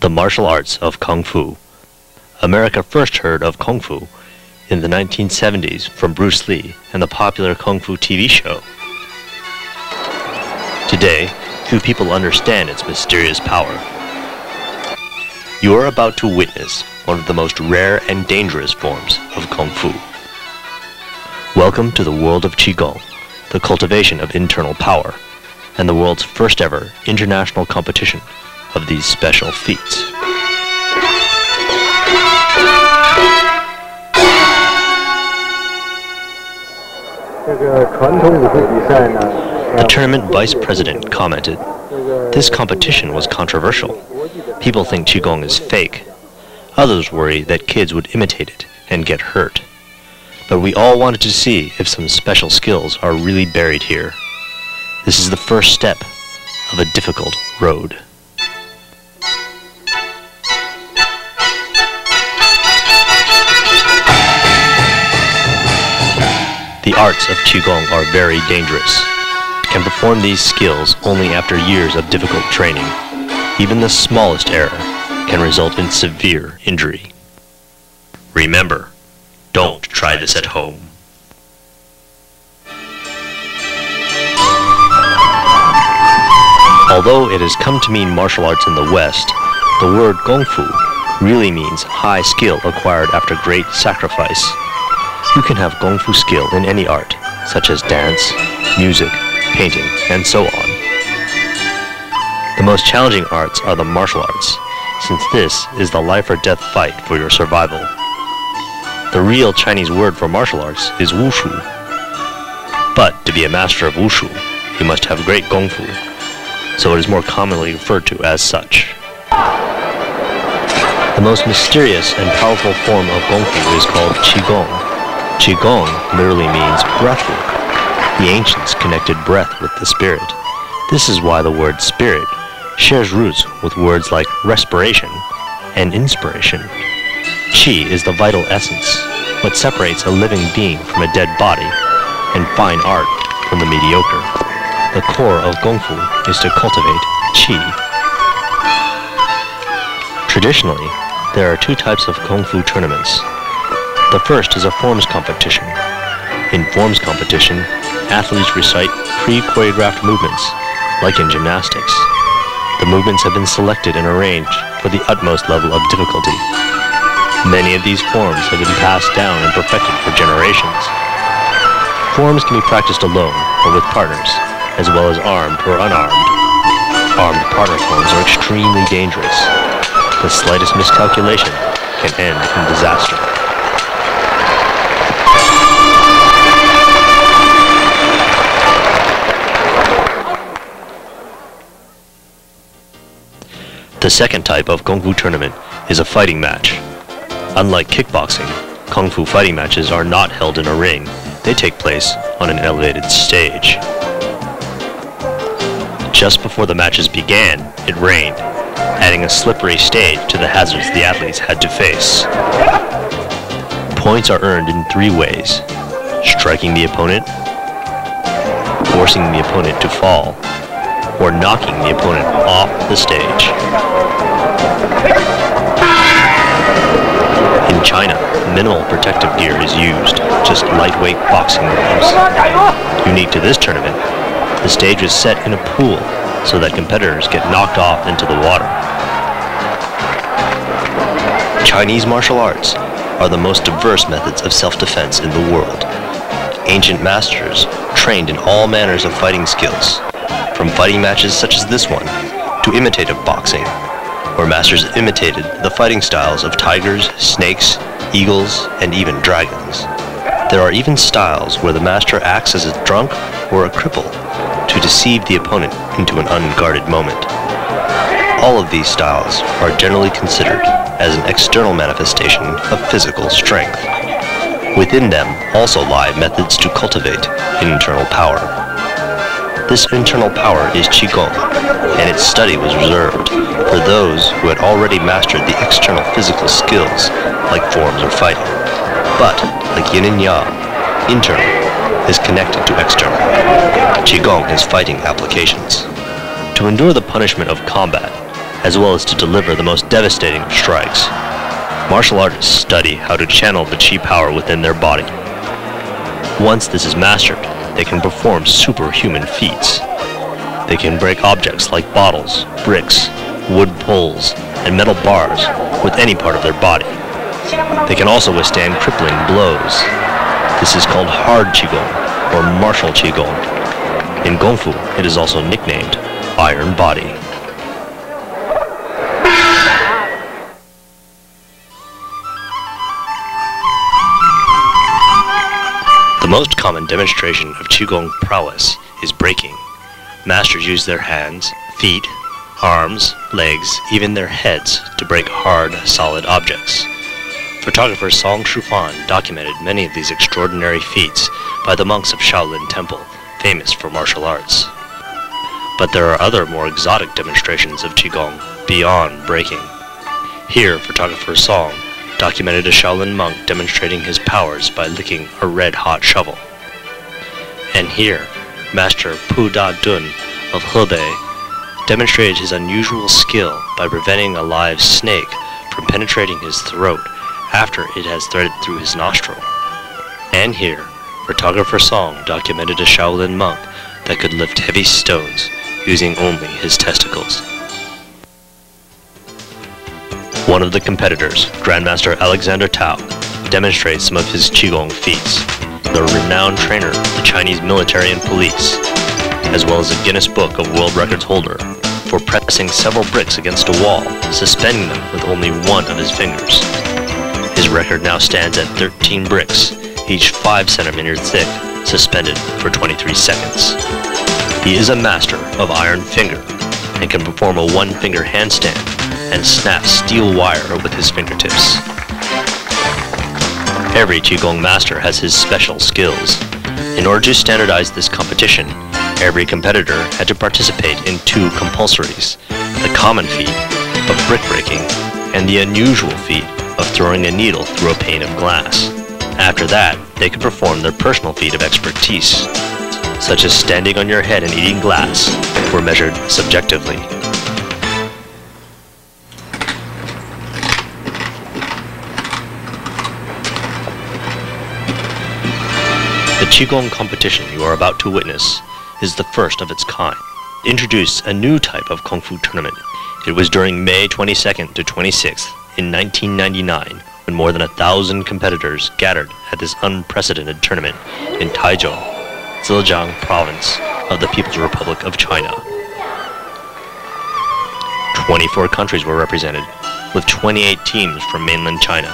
the martial arts of Kung Fu. America first heard of Kung Fu in the 1970s from Bruce Lee and the popular Kung Fu TV show. Today, few people understand its mysterious power. You are about to witness one of the most rare and dangerous forms of Kung Fu. Welcome to the world of Qigong, the cultivation of internal power, and the world's first ever international competition of these special feats. The tournament vice president commented, "This competition was controversial. People think Qigong is fake. Others worry that kids would imitate it and get hurt. But we all wanted to see if some special skills are really buried here. This is the first step of a difficult road." The arts of Qigong are very dangerous. Can perform these skills only after years of difficult training. Even the smallest error can result in severe injury. Remember, don't try this at home. Although it has come to mean martial arts in the West, the word Kung Fu really means high skill acquired after great sacrifice. You can have Kung Fu skill in any art, such as dance, music, painting, and so on. The most challenging arts are the martial arts, since this is the life or death fight for your survival. The real Chinese word for martial arts is wushu. But to be a master of wushu, you must have great Kung Fu, so it is more commonly referred to as such. The most mysterious and powerful form of Kung Fu is called Qigong. Qigong literally means breathwork. The ancients connected breath with the spirit. This is why the word spirit shares roots with words like respiration and inspiration. Qi is the vital essence, what separates a living being from a dead body, and fine art from the mediocre. The core of Kung Fu is to cultivate Qi. Traditionally, there are two types of Kung Fu tournaments. The first is a forms competition. In forms competition, athletes recite pre-choreographed movements, like in gymnastics. The movements have been selected and arranged for the utmost level of difficulty. Many of these forms have been passed down and perfected for generations. Forms can be practiced alone or with partners, as well as armed or unarmed. Armed partner forms are extremely dangerous. The slightest miscalculation can end in disaster. The second type of Kung Fu tournament is a fighting match. Unlike kickboxing, Kung Fu fighting matches are not held in a ring. They take place on an elevated stage. Just before the matches began, it rained, adding a slippery stage to the hazards the athletes had to face. Points are earned in three ways: striking the opponent, forcing the opponent to fall, or knocking the opponent off the stage. In China, minimal protective gear is used, just lightweight boxing gloves. Unique to this tournament, the stage is set in a pool so that competitors get knocked off into the water. Chinese martial arts are the most diverse methods of self-defense in the world. Ancient masters trained in all manners of fighting skills, from fighting matches such as this one to imitative boxing, where masters imitated the fighting styles of tigers, snakes, eagles, and even dragons. There are even styles where the master acts as a drunk or a cripple to deceive the opponent into an unguarded moment. All of these styles are generally considered as an external manifestation of physical strength. Within them also lie methods to cultivate internal power. This internal power is Qigong, and its study was reserved for those who had already mastered the external physical skills, like forms or fighting. But, like yin and yang, internal is connected to external. Qigong has fighting applications. To endure the punishment of combat, as well as to deliver the most devastating of strikes. Martial artists study how to channel the chi power within their body. Once this is mastered, they can perform superhuman feats. They can break objects like bottles, bricks, wood poles, and metal bars with any part of their body. They can also withstand crippling blows. This is called hard Qigong, or martial Qigong. In Kung Fu, it is also nicknamed Iron Body. The most common demonstration of Qigong prowess is breaking. Masters use their hands, feet, arms, legs, even their heads to break hard, solid objects. Photographer Song Shufan documented many of these extraordinary feats by the monks of Shaolin Temple, famous for martial arts. But there are other more exotic demonstrations of Qigong beyond breaking. Here, photographer Song documented a Shaolin monk demonstrating his powers by licking a red-hot shovel. And here, Master Pu Da Dun of Hebei demonstrated his unusual skill by preventing a live snake from penetrating his throat after it has threaded through his nostril. And here, photographer Song documented a Shaolin monk that could lift heavy stones using only his testicles. One of the competitors, Grandmaster Alexander Tao, demonstrates some of his Qigong feats. The renowned trainer of the Chinese military and police, as well as a Guinness Book of World Records holder for pressing several bricks against a wall, suspending them with only one of his fingers. His record now stands at 13 bricks, each 5 centimeters thick, suspended for 23 seconds. He is a master of iron finger and can perform a one-finger handstand and snap steel wire with his fingertips. Every Qigong master has his special skills. In order to standardize this competition, every competitor had to participate in 2 compulsories, the common feat of brick breaking and the unusual feat of throwing a needle through a pane of glass. After that, they could perform their personal feat of expertise, such as standing on your head and eating glass, were measured subjectively. The Qigong competition you are about to witness is the first of its kind. It introduced a new type of Kung Fu tournament. It was during May 22nd to 26th in 1999 when more than 1,000 competitors gathered at this unprecedented tournament in Taichung, Zhejiang Province of the People's Republic of China. 24 countries were represented, with 28 teams from mainland China.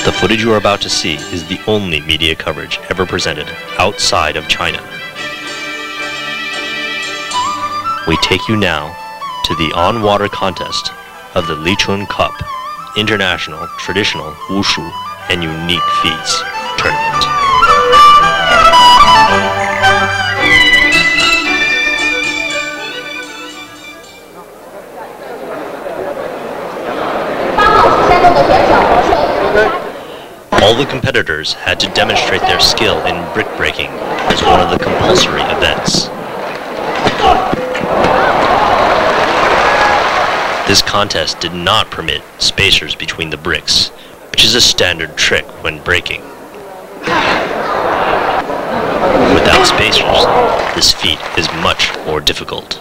The footage you are about to see is the only media coverage ever presented outside of China. We take you now to the on-water contest of the Lichun Cup International Traditional Wushu and Unique Feats Tournament. All the competitors had to demonstrate their skill in brick breaking as one of the compulsory events. This contest did not permit spacers between the bricks, which is a standard trick when breaking. Without spacers, this feat is much more difficult.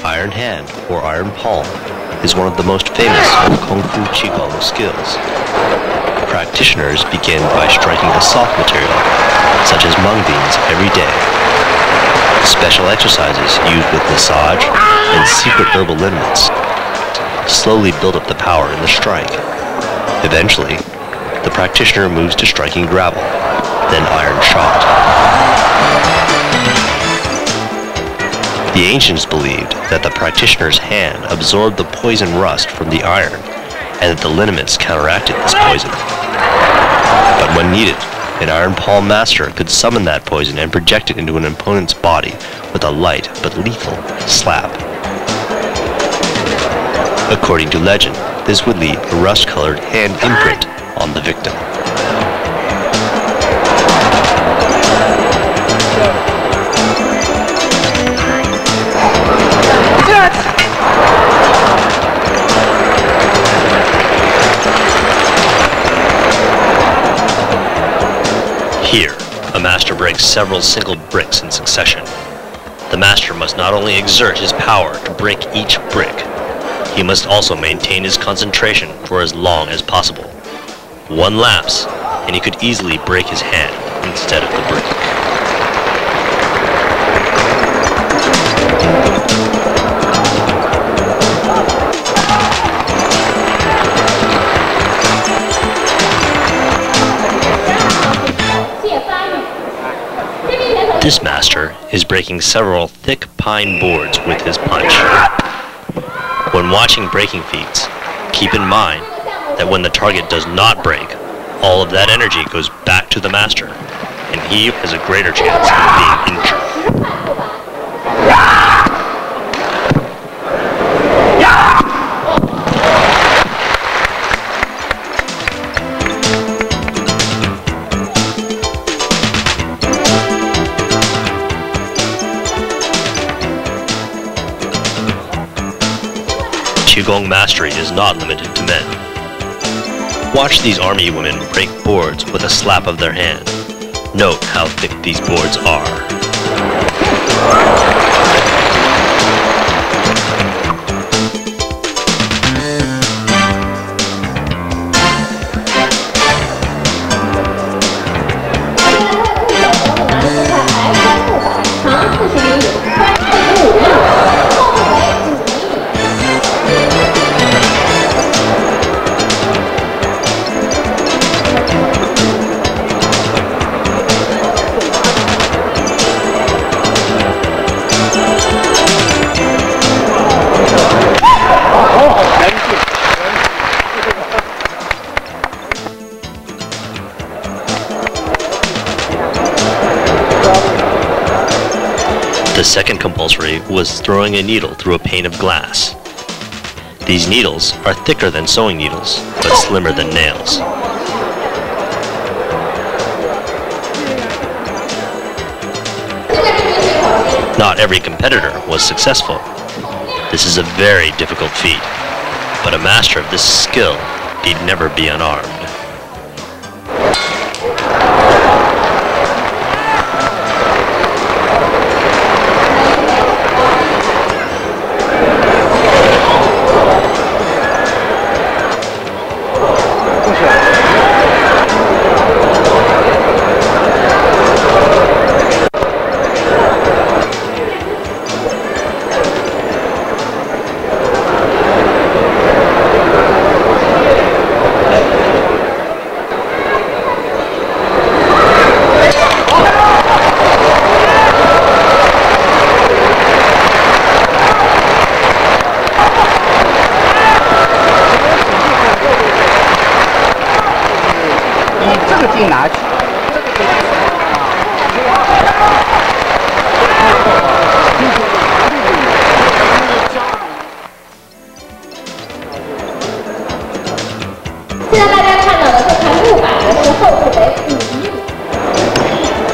Iron hand, or iron palm, is one of the most famous of Kung Fu Qigong skills. Practitioners begin by striking a soft material, such as mung beans, every day. Special exercises used with massage and secret herbal liniments slowly build up the power in the strike. Eventually, the practitioner moves to striking gravel, then iron shot. The ancients believed that the practitioner's hand absorbed the poison rust from the iron, and that the lineaments counteracted this poison. But when needed, an iron palm master could summon that poison and project it into an opponent's body with a light but lethal slap. According to legend, this would leave a rust-colored hand imprint on the victim. Here, a master breaks several single bricks in succession. The master must not only exert his power to break each brick, he must also maintain his concentration for as long as possible. One lapse, and he could easily break his hand instead of the brick. This master is breaking several thick pine boards with his punch. When watching breaking feats, keep in mind that when the target does not break, all of that energy goes back to the master, and he has a greater chance of being injured. Qigong mastery is not limited to men. Watch these army women break boards with a slap of their hand. Note how thick these boards are. The second compulsory was throwing a needle through a pane of glass. These needles are thicker than sewing needles, but slimmer than nails. Not every competitor was successful. This is a very difficult feat, but a master of this skill need never be unarmed.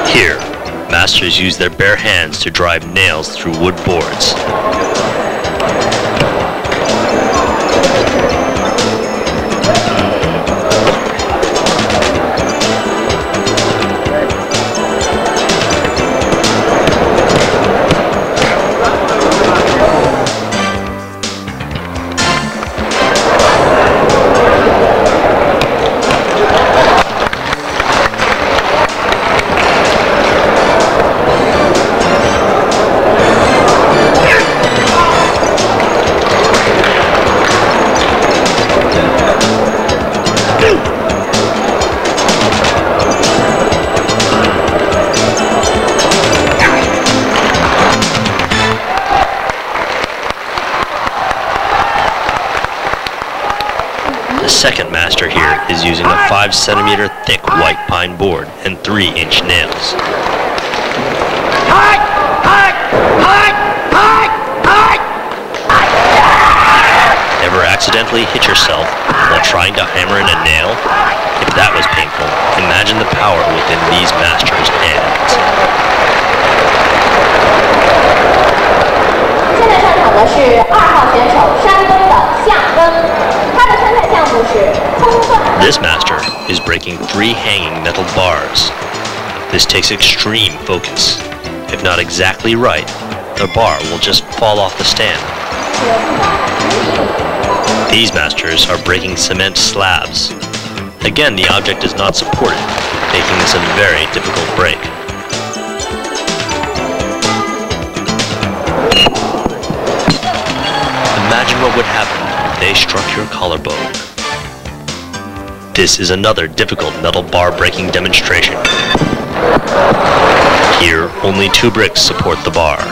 Here, masters use their bare hands to drive nails through wood boards. second master here is using a 5 centimeter thick white pine board and 3-inch nails. Ever accidentally hit yourself while trying to hammer in a nail? If that was painful, imagine the power within these masters' hands. 现在上场的是2号选手山东的向恩，他的参赛项目是空转。This master is breaking 3 hanging metal bars. This takes extreme focus. If not exactly right, the bar will just fall off the stand. These masters are breaking cement slabs. Again, the object is not supported, making this a very difficult break. Imagine what would happen if they struck your collarbone. This is another difficult metal bar breaking demonstration. Here, only 2 bricks support the bar.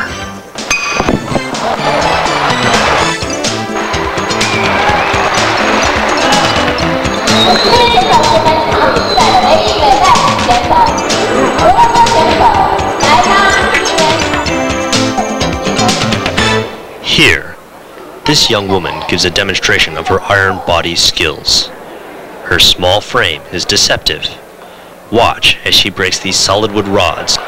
Here, this young woman gives a demonstration of her iron body skills. Her small frame is deceptive. Watch as she breaks these solid wood rods.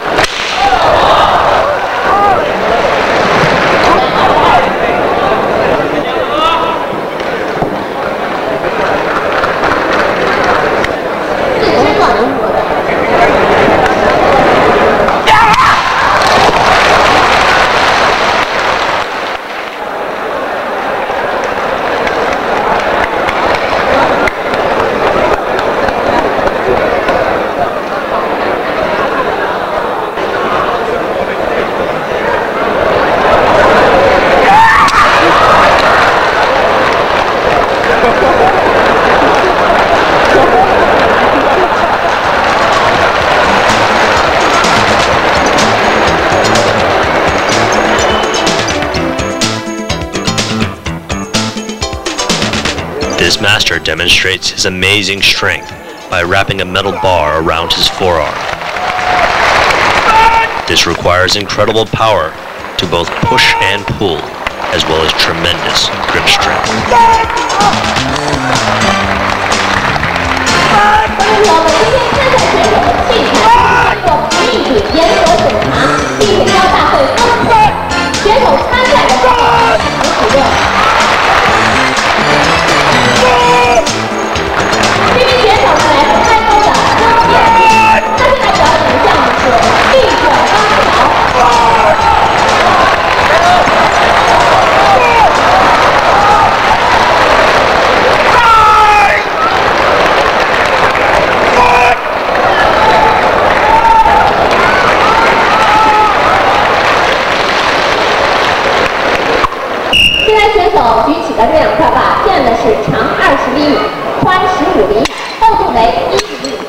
This master demonstrates his amazing strength by wrapping a metal bar around his forearm. This requires incredible power to both push and pull, as well as tremendous grip strength.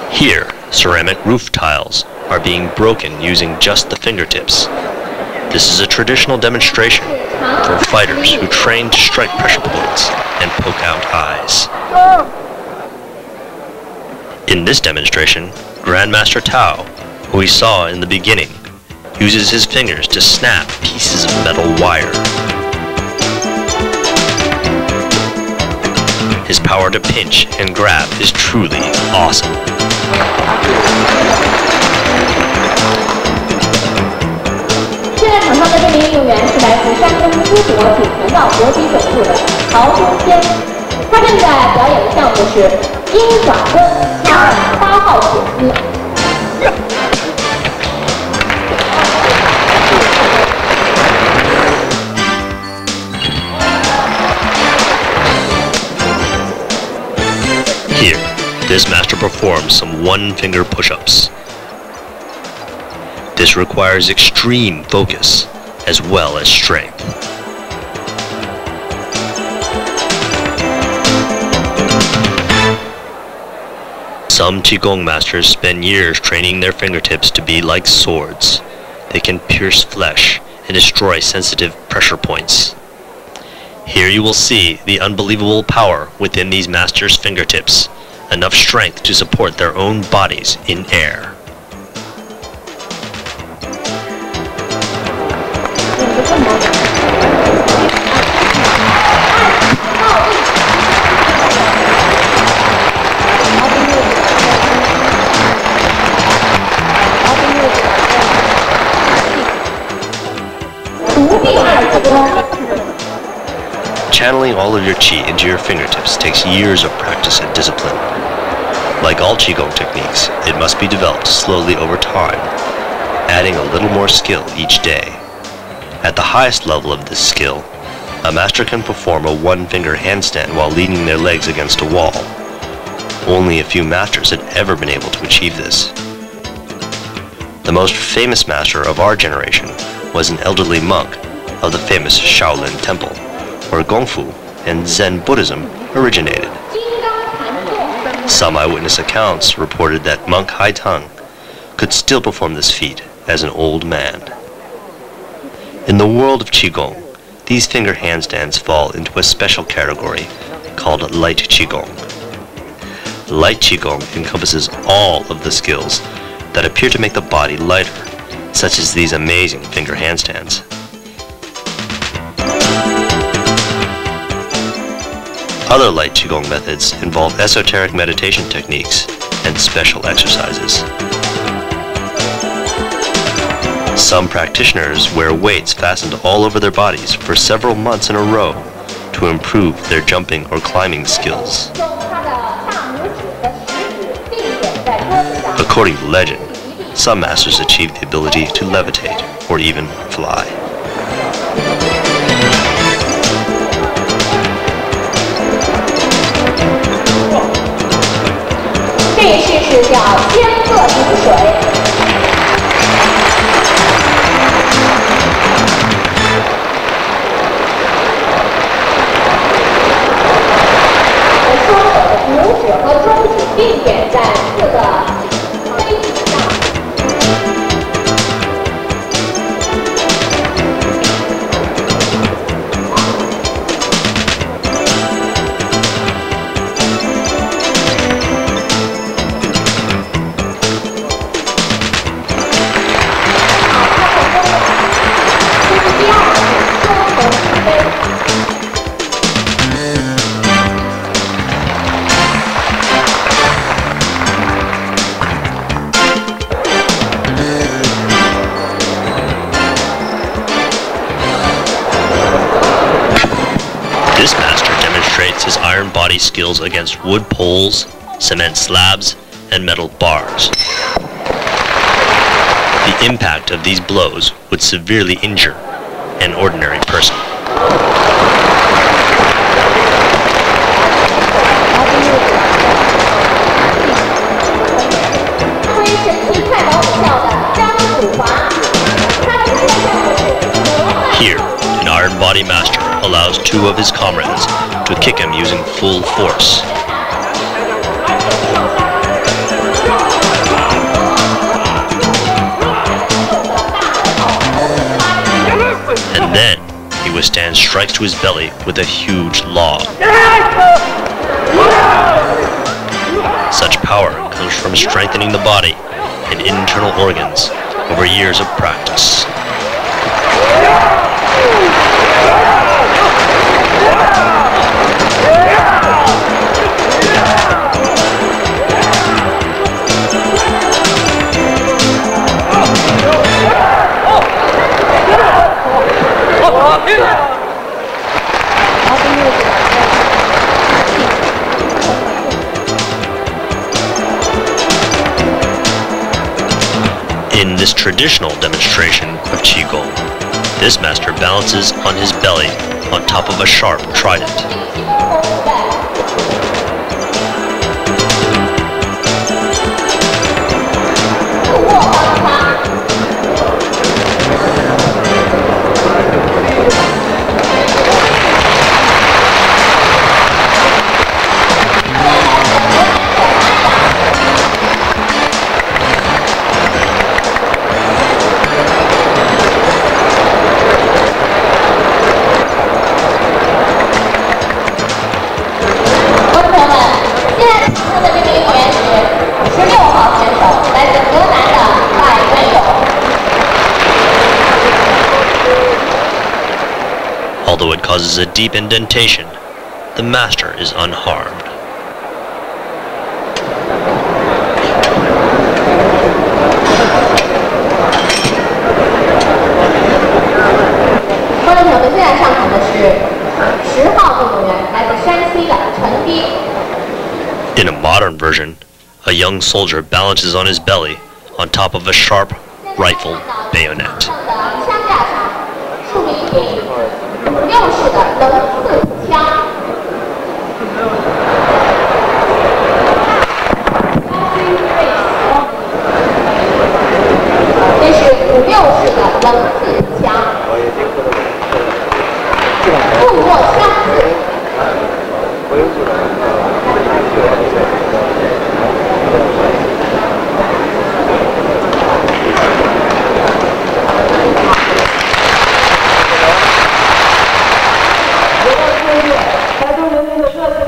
Here, ceramic roof tiles are being broken using just the fingertips. This is a traditional demonstration for fighters who train to strike pressure points and poke out eyes. In this demonstration, Grandmaster Tao, who we saw in the beginning, uses his fingers to snap pieces of metal wire. His power to pinch and grab is truly awesome. 现在场上的这名运动员是来自山东淄博锦泉道国际总部的曹忠谦，他正在表演的项目是鹰爪蹲加8号铁丝。 Here, this master performs some one-finger push-ups. This requires extreme focus as well as strength. Some Qigong masters spend years training their fingertips to be like swords. They can pierce flesh and destroy sensitive pressure points. Here you will see the unbelievable power within these masters' fingertips, enough strength to support their own bodies in air. Channeling all of your qi into your fingertips takes years of practice and discipline. Like all Qigong techniques, it must be developed slowly over time, adding a little more skill each day. At the highest level of this skill, a master can perform a one-finger handstand while leaning their legs against a wall. Only a few masters had ever been able to achieve this. The most famous master of our generation was an elderly monk of the famous Shaolin Temple, where Kung Fu and Zen Buddhism originated. Some eyewitness accounts reported that monk Haitang could still perform this feat as an old man. In the world of Qigong, these finger handstands fall into a special category called light Qigong. Light Qigong encompasses all of the skills that appear to make the body lighter, such as these amazing finger handstands. Other light Qigong methods involve esoteric meditation techniques and special exercises. Some practitioners wear weights fastened all over their bodies for several months in a row to improve their jumping or climbing skills. According to legend, some masters achieve the ability to levitate or even fly. This master demonstrates his iron body skills against wood poles, cement slabs, and metal bars. The impact of these blows would severely injure an ordinary person. Here, an iron body master allows two of his comrades to kick him using full force. And then he withstands strikes to his belly with a huge log. Such power comes from strengthening the body and internal organs over years of practice. In this traditional demonstration of Qigong, this master balances on his belly on top of a sharp trident. causes a deep indentation, the master is unharmed. In a modern version, a young soldier balances on his belly on top of a sharp rifle bayonet.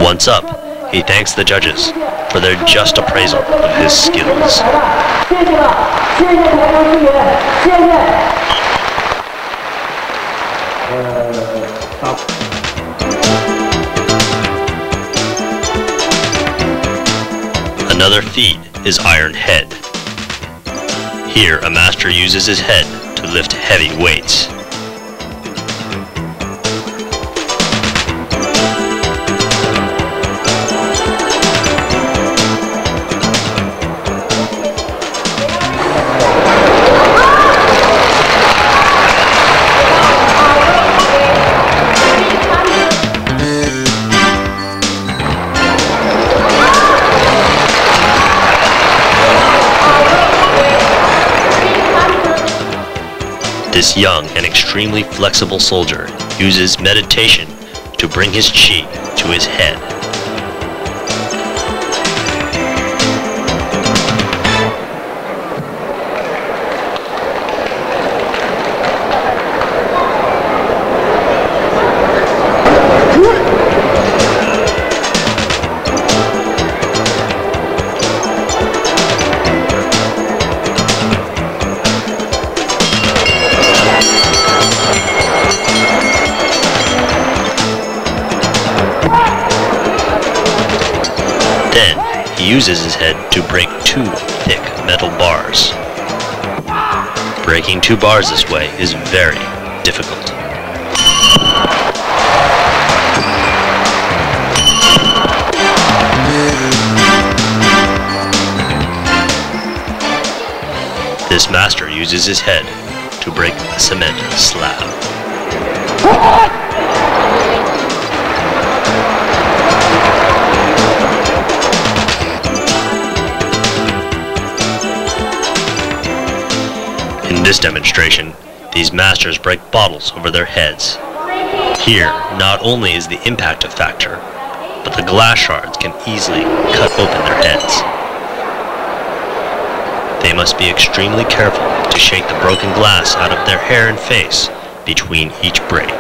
Once up, he thanks the judges for their just appraisal of his skills. Another feat is Iron Head. Here, a master uses his head to lift heavy weights. This young and extremely flexible soldier uses meditation to bring his chi to his head. Then, he uses his head to break 2 thick metal bars. Breaking 2 bars this way is very difficult. This master uses his head to break a cement slab. In this demonstration, these masters break bottles over their heads. Here, not only is the impact a factor, but the glass shards can easily cut open their heads. They must be extremely careful to shake the broken glass out of their hair and face between each break.